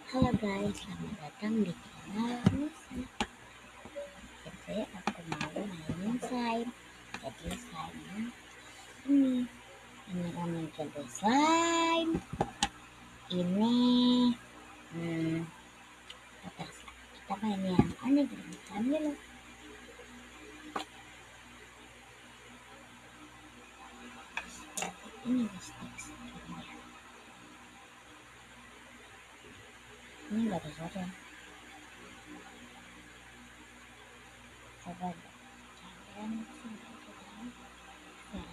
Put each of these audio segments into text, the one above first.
Halo guys, selamat datang di channel Nisa. Jadi aku mau mainin slime. Jadi slime ini namanya slime. Ini water slime. Kita main yang aneh dengan slime dulu. Ini stick-sticknya. Ini nggak ada suara. Coba kalian sini ya.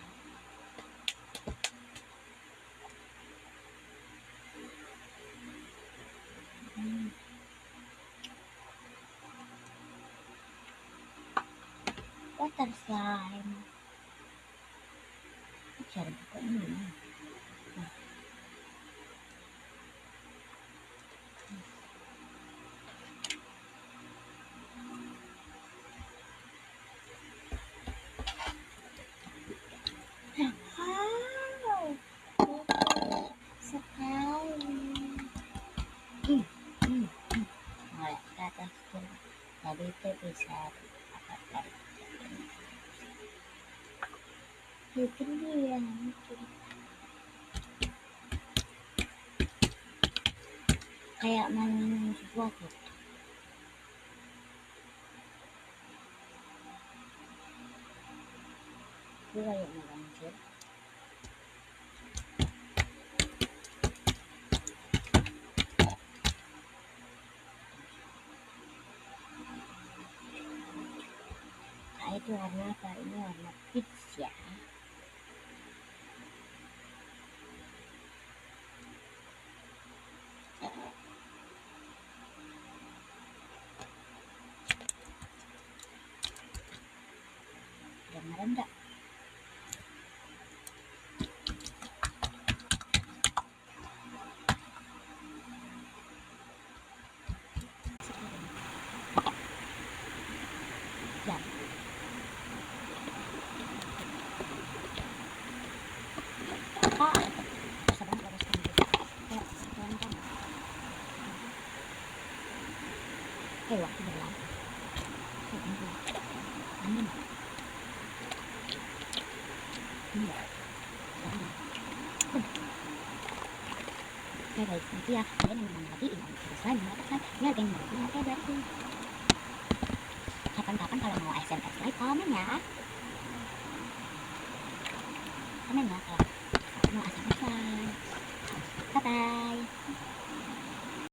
Water slime. Cara buka ini. Wow, sekali. Mulai ke atas tuh. Tadi itu bisa dapatkan. Mungkin dia mungkin kayak main sesuatu. Gue kayak ngelanjut. Nah itu warna apa? Ini warna peach ya. Dengar enggak? Ya. Ah, sedang pada sekali. Ya, teman-teman. Waktu berlalu. Amin. Iya. Oke guys, nanti ya kalian yang mau lagi ini terus lagi mengatakan ya geng mau oke berarti kapan-kapan kalau mau SMS live komen ya kalau mau SMS live. Bye bye.